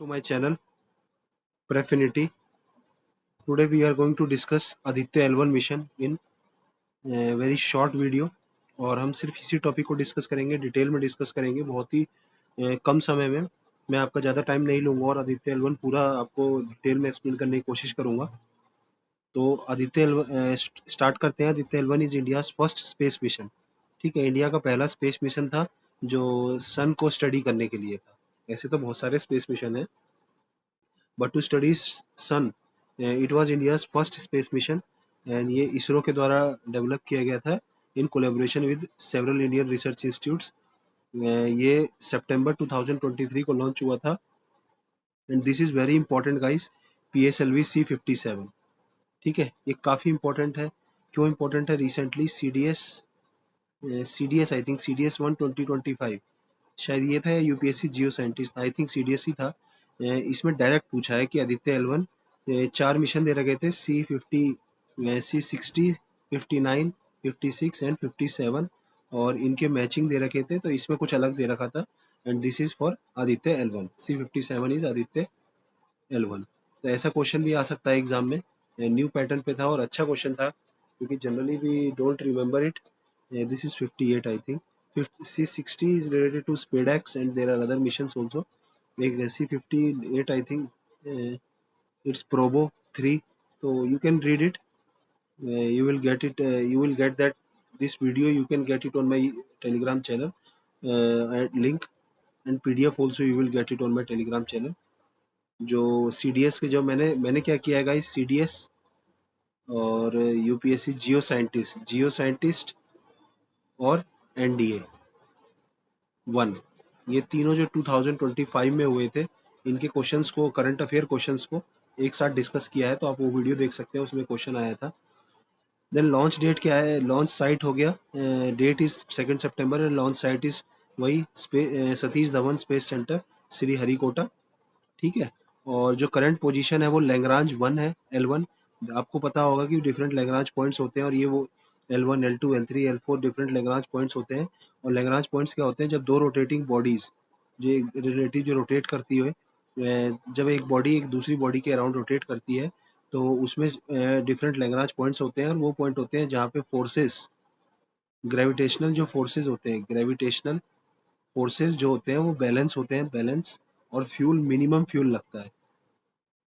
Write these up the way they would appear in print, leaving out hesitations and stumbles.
To my channel Prefinity. Today we are going to discuss Aditya L1 mission in a very short video और हम सिर्फ इसी topic को discuss करेंगे, detail में डिस्कस करेंगे बहुत ही कम समय में। मैं आपका ज़्यादा टाइम नहीं लूँगा और आदित्य L1 पूरा आपको डिटेल में एक्सप्लेन करने की कोशिश करूँगा। तो आदित्य L1 स्टार्ट करते हैं। Aditya L1 is India's first space mission. ठीक है, इंडिया का पहला स्पेस मिशन था जो सन को स्टडी करने के लिए था। ऐसे तो बहुत सारे स्पेस मिशन हैं, but to study sun, it was India's first space mission and ये इसरो के द्वारा डेवलप किया गया था in collaboration with several Indian research institutes। ये सितंबर 2023 को लॉन्च हुआ था and this is very important guys, PSLV C57। ठीक है, ये काफ़ी important है। क्यों important है? Recently CDS I think CDS 1 2025 शायद ये था, या UPSC Jio scientist I think CDS ही था। इसमें डायरेक्ट पूछा है कि आदित्य L1 चार मिशन दे रखे थे, C60, 59, 56 एंड 57 और इनके मैचिंग दे रखे थे, तो इसमें कुछ अलग दे रखा था and this is for Aditya L1। C57 is Aditya L1। तो ऐसा क्वेश्चन भी आ सकता है एग्जाम में। न्यू पैटर्न पे था और अच्छा क्वेश्चन था क्योंकि generally we don't remember it. This is 58 I think. C60 is related to SpaceX and there are other missions also. Like C58 I think it's Probo 3. So you can read it. You will get it. You will get that this video. You can get it on my Telegram channel at link and PDF also you will get it on my Telegram channel. जो CDS के जो मैंने क्या किया है guys, CDS और UPSC जियो scientist और NDA 1, ये तीनों जो 2025 में हुए थे, इनके क्वेश्चंस को, करंट अफेयर क्वेश्चंस को एक साथ डिस्कस किया है। तो आप वो वीडियो देख सकते हैं, उसमें क्वेश्चन आया था। देन लॉन्च डेट क्या है? लॉन्च साइट हो गया, डेट इज 2 सितंबर एंड लॉन्च साइट इज वही Satish Dhawan space centre Sriharikota. ठीक है, और जो करंट पोजीशन है वो लैग्रांज 1 है, L1। आपको पता होगा कि डिफरेंट लैग्रांज पॉइंट्स होते हैं और ये वो L1, L2, L3, L4 different Lagrange points होते हैं। और लैग्रांज पॉइंट्स क्या होते हैं? जब दो रोटेटिंग बॉडीज जो रिलेटिव जो रोटेट करती है, जब एक बॉडी एक दूसरी बॉडी के अराउंड रोटेट करती है तो उसमें डिफरेंट लैग्रांज पॉइंट्स होते हैं और वो पॉइंट होते हैं जहाँ पे फोर्सेस, ग्रेविटेशनल जो फोर्सेस होते हैं, ग्रेविटेशनल फोर्सेस जो होते हैं वो बैलेंस होते हैं, बैलेंस। और फ्यूल, मिनिमम फ्यूल लगता है।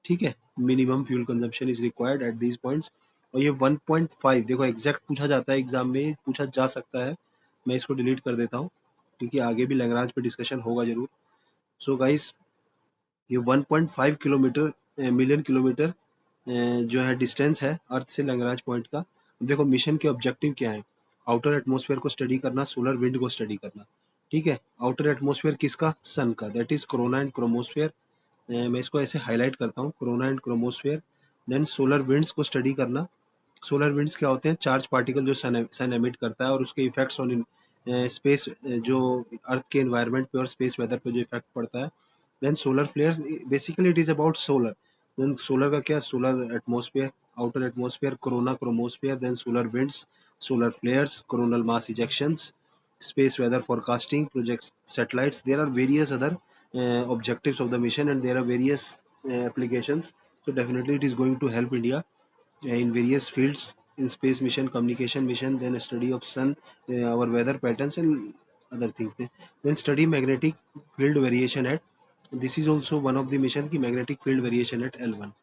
ठीक है, minimum fuel consumption is required at these points. और ये 1.5 देखो एग्जैक्ट पूछा जाता है एग्जाम में, पूछा जा सकता है। मैं इसको डिलीट कर देता हूँ क्योंकि आगे भी लैग्रांज पे डिस्कशन होगा जरूर। सो गाइस, ये 1.5 किलोमीटर, मिलियन किलोमीटर जो है डिस्टेंस है अर्थ से लैग्रांज पॉइंट का। देखो मिशन के ऑब्जेक्टिव क्या है? आउटर एटमॉस्फेयर को स्टडी करना, सोलर विंड को स्टडी करना। ठीक है, आउटर एटमॉस्फेयर किसका? सन का, that is corona and chromosphere. मैं इसको ऐसे हाईलाइट करता हूँ, corona and chromosphere. Then solar winds को स्टडी करना। सोलर विंड्स क्या होते हैं? चार्ज पार्टिकल जो सन एमिट करता है और उसके इफेक्ट्स ऑन स्पेस, जो अर्थ के एनवायरनमेंट पे और स्पेस वेदर पे जो इफेक्ट पड़ता है। Then solar flares, basically it is about solar. Then solar का क्या? Solar atmosphere, outer atmosphere, corona, chromosphere, then solar winds, solar flares, coronal mass ejections, space weather forecasting, project satellites. There are various other objectives of the mission and there are various applications. So definitely it is going to help India in various fields, in space mission, communication mission, then study of sun, our weather patterns and other things. Then study magnetic field variation at, this is also one of the mission की magnetic field variation at L1।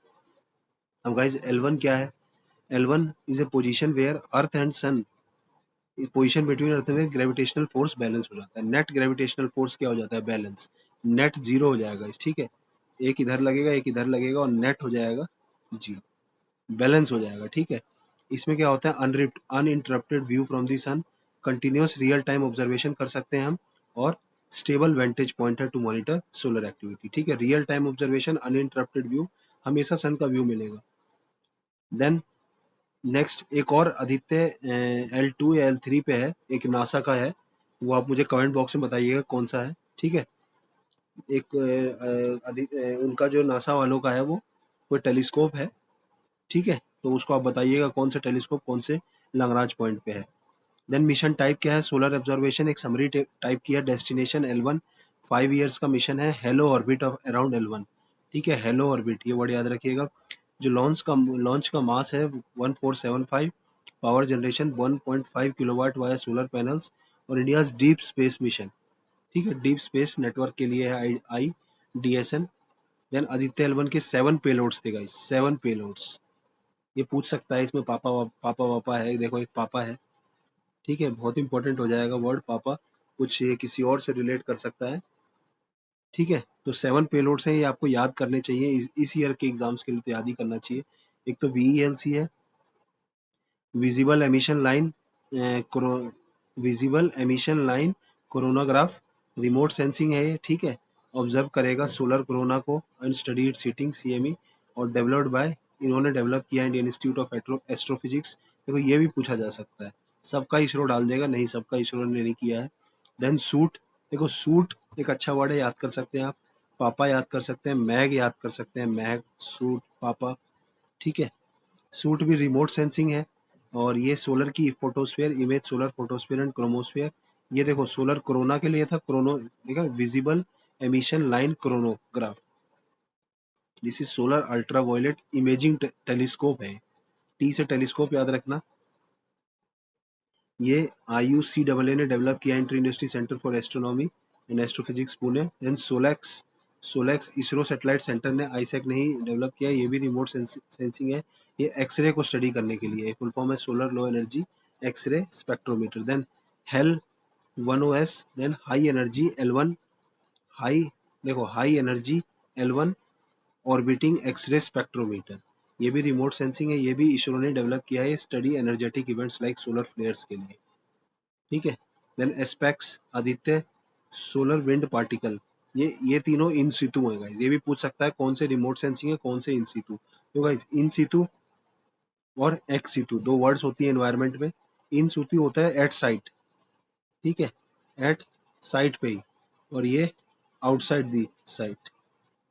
अब guys L1 क्या है? L1 is a position where earth and sun, position between earth में gravitational force balance हो जाता है। Net gravitational force क्या हो जाता है? बैलेंस। नेट जीरो हो जाएगा इस, ठीक है, एक इधर लगेगा एक इधर लगेगा और नेट हो जाएगा जीरो, बैलेंस हो जाएगा। ठीक है, इसमें क्या होता है? Uninterrupted view from the sun, continuous real time observation कर सकते हैं हम, और स्टेबल वेंटेज पॉइंट है टू मॉनिटर सोलर एक्टिविटी। ठीक है, real time observation, uninterrupted view, हमेशा सन का व्यू मिलेगा। देन नेक्स्ट एक और आदित्य L2 या L3 पे है, एक नासा का है, वो आप मुझे कमेंट बॉक्स में बताइएगा कौन सा है। ठीक है, एक उनका जो नासा वालों का है वो कोई टेलीस्कोप है। ठीक है, तो उसको आप बताइएगा कौन सा टेलीस्कोप कौन से लैग्रांज पॉइंट पे है। देन मिशन टाइप क्या है? सोलर ऑब्जर्वेशन, एक समरी टाइप की है। डेस्टिनेशन L1, 5 इयर्स का मिशन है। Hello orbit of around L1, ठीक है, हेलो ऑर्बिट, ये वर्ड याद रखिएगा। जो लॉन्च का मास है 1475, power generation 1.5 kilowatt via solar panels, और इंडिया डीप स्पेस मिशन। ठीक है, डीप स्पेस नेटवर्क के लिए है IDSN। देन आदित्य एल1 के 7 पेलोड्स थे गाइस, 7 पेलोड्स। ये पूछ सकता है इसमें पापा वापा है, देखो एक पापा है। ठीक है, बहुत इंपॉर्टेंट हो जाएगा वर्ड पापा, कुछ ये किसी और से रिलेट कर सकता है। ठीक है, तो 7 पेलोड्स हैं, ये आपको याद करने चाहिए, इस ईयर के एग्जाम्स के लिए तो याद ही करना चाहिए। एक तो VELC है, visible emission line, visible emission line coronagraph, remote sensing है ये। ठीक है, ऑब्जर्व करेगा सोलर कोरोना को and study it's heating, CME, और डेवलप्ड बाय, इन्होंने डेवलप किया इंडियन इंस्टीट्यूट ऑफ एस्ट्रोफिजिक्स। देखो ये भी पूछा जा सकता है, सबका इसरो डाल देगा, नहीं सबका इसरो ने नहीं किया है। देन सूट, देखो सूट एक अच्छा वर्ड है, याद कर सकते हैं आप। पापा याद कर सकते हैं, मैग याद कर सकते हैं, मैग, सूट, पापा। ठीक है, सूट भी रिमोट सेंसिंग है, और ये सोलर की photosphere image, solar photosphere and chromosphere. ये देखो सोलर कोरोना के लिए था, क्रोनो देखा, visible emission line coronagraph. This is solar ultraviolet imaging telescope है। टी से टेलीस्कोप याद रखना। ये IUCAA ने डेवलप किया, inter university centre for astronomy and astrophysics Pune. Then SoLEXS, SoLEXS ISRO satellite centre ने, आईसैक ने ही डेवलप किया, ये भी रिमोट सेंसिंग है। ये एक्सरे को स्टडी करने के लिए, फुल फॉर्म है solar low energy X-ray spectrometer. Then hel 1OS, then high energy L1, high, देखो high energy L1 orbiting X-ray spectrometer. ये भी रिमोट सेंसिंग है, ये भी इसरो ने डेवलप किया है, study energetic events like solar flares के लिए। ठीक है, then ASPEX Aditya solar wind particle, ये तीनों इन सितु है गाइस। ये भी पूछ सकता है कौन से रिमोट सेंसिंग है, कौन से इन सितु। तो गाइस इन सितु और एक्स सितु दो वर्ड्स होती है एनवायरनमेंट में। इन सितु होता है एट साइट, ठीक है, एट साइट पे ही, और ये outside the site,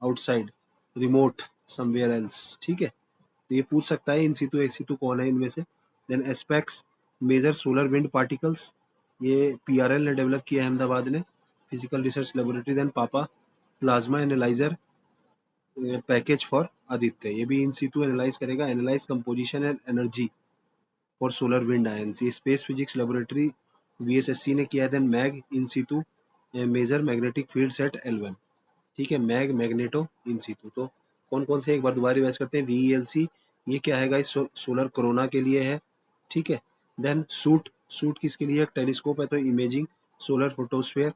outside, remote, somewhere else. ठीक है, तो ये पूछ सकता है इन सितु एक्स सितु कौन है इनमें से। Then ASPEX measure solar wind particles, ये PRL ने डेवलप किया है, अहमदाबाद ने, physical research laboratory. Then PAPA plasma analyser package for Aditya, ये भी इन सितु एनालाइज करेगा, analyse composition and energy for solar wind ions. ये स्पेस फिजिक्स लेबोरेटरी VSSC ने किया है। Then MAG in situ measure magnetic field set L1। ठीक है, mag magneto इन सितु। तो कौन कौन से एक बार दोबारा रिवाइज करते हैं। VELC, ये क्या है गाइस, सोलर कोरोना के लिए है। ठीक है, देन सूट, सूट किसके लिए, टेलीस्कोप है तो imaging solar photosphere.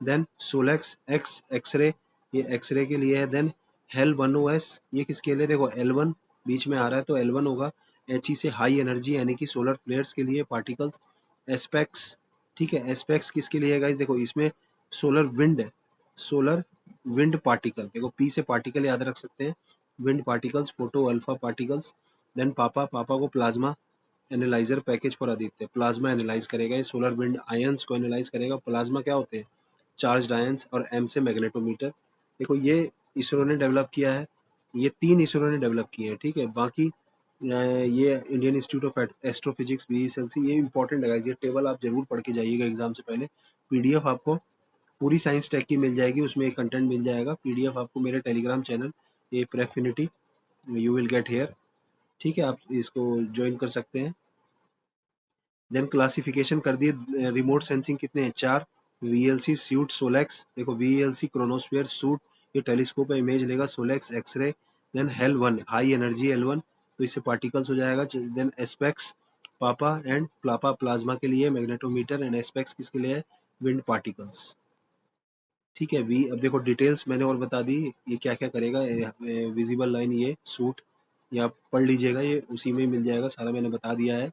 Then SoLEXS X x-ray, ये एक्सरे के लिए है। देन हेल 1OS, ये किसके लिए, देखो L1 बीच में आ रहा है तो L1 होगा। HE से हाई एनर्जी यानी कि सोलर फ्लेयर्स के लिए पार्टिकल्स। एस्पेक्स, ठीक है, एस्पेक्स किसके लिए है गाइस, देखो इसमें सोलर विंड है, सोलर विंड पार्टिकल, देखो P से पार्टिकल याद रख सकते हैं, wind particles, photo alpha particles. Then PAPA, PAPA को प्लाज्मा एनालाइजर पैकेज पर आदित्य, प्लाज्मा एनालाइज करेगा, ये सोलर विंड आयंस को एनालाइज करेगा। प्लाज्मा क्या होते हैं, चार्ज आयंस, और M से मैग्नेटोमीटर। देखो ये इसरो ने डेवलप किया है, ये तीन इसरो ने डेवलप किए हैं। ठीक है, बाकी ये Indian institute of astrophysics VELC, ये इंपॉर्टेंट है, ये टेबल आप जरूर पढ़ के जाइएगा एग्जाम से पहले। PDF आपको पूरी साइंस टेक की मिल जाएगी, उसमें एक कंटेंट मिल जाएगा। PDF आपको मेरे टेलीग्राम चैनल, ये प्रेफिनिटी, यू विल गेट हेयर। ठीक है, आप इसको ज्वाइन कर सकते हैं। देन क्लासिफिकेशन कर दिए, रिमोट सेंसिंग कितने हैं, चार। VLC सूट सोलेक्स, देखो VLC क्रोनोस्फेयर, सूट ये टेलीस्कोप है, इमेज लेगा, SoLEXS x-ray. Then HEL 1 high energy L1, तो इससे पार्टिकल्स हो जाएगा। देन एस्पेक्स पापा एंड प्लापा प्लाज्मा के लिए मैग्नेटोमीटर, एंड एस्पेक्स किसके लिए है, विंड पार्टिकल्स। ठीक है, वी अब देखो डिटेल्स मैंने और बता दी, ये क्या क्या करेगा। विजिबल लाइन ये सूट, ये आप पढ़ लीजिएगा, ये उसी में ही मिल जाएगा, सारा मैंने बता दिया है।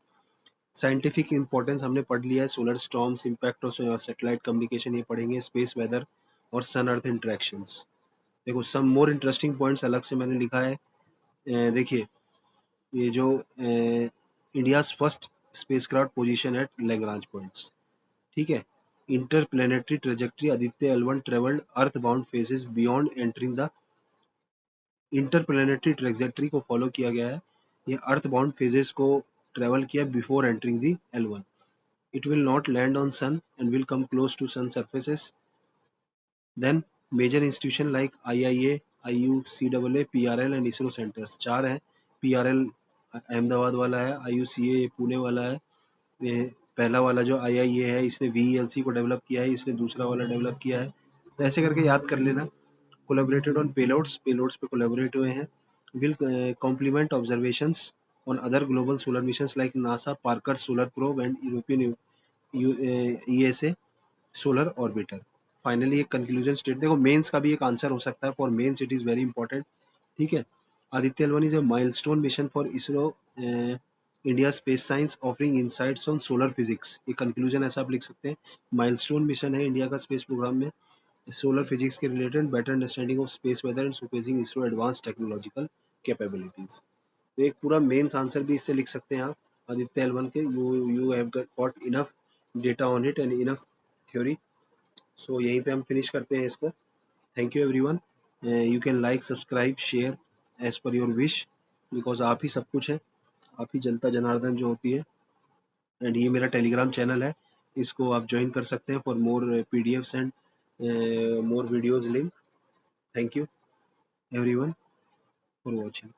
साइंटिफिक इंपॉर्टेंस हमने पढ़ लिया है, सोलर स्टॉर्म्स, इम्पैक्ट और सैटेलाइट कम्युनिकेशन ये पढ़ेंगे, स्पेस वेदर और सन अर्थ इंटरेक्शंस। देखो सम मोर इंटरेस्टिंग पॉइंट्स अलग से मैंने लिखा है। देखिए ये जो India first spacecraft position at Lagrange points. ठीक है, interplanetary trajectory Aditya L1 travelled earth bound phases beyond entering the, interplanetary trajectory को फॉलो किया गया है, ये अर्थ बाउंड फेजेस को ट्रेवल किया before entering the L1। It will not land on sun and will come close to sun surfaces. Then major institution like IIA, IUCAA, PRL and ISRO centres 4 हैं। PRL Ahmedabad वाला है, IUCA Pune वाला है, ये पहला वाला जो IIA है इसने VELC को डेवलप किया है, इसने दूसरा वाला डेवलप किया है। तो ऐसे करके याद कर लेना। कोलैबोरेटेड ऑन पेलोड्स, पेलोड्स पे कोलैबोरेट हुए हैं। Will complement observations on other global solar missions like NASA Parker solar probe and European ESA solar orbiter. Finally एक कंक्लूजन स्टेट, देखो मेंस का भी एक आंसर हो सकता है, for mains it is very important. ठीक है, Aditya L1 is a milestone mission for ISRO India space science offering insights on solar physics. ये कंक्लूजन ऐसा आप लिख सकते हैं, माइलस्टोन मिशन है इंडिया का स्पेस प्रोग्राम में सोलर फिजिक्स के related, better understanding of space weather and showcasing ISRO advance technological capabilities. तो एक पूरा मेंस आंसर भी इससे लिख सकते हैं आप आदित्य L1 के। You have got enough data on it and enough theory. So यहीं पे हम फिनिश करते हैं इसको। Thank you everyone. You can like subscribe share as per your wish, because आप ही सब कुछ है, आप ही जनता जनार्दन जो होती है। एंड ये मेरा टेलीग्राम चैनल है, इसको आप ज्वाइन कर सकते हैं for more PDFs and more videos link. Thank you everyone for watching.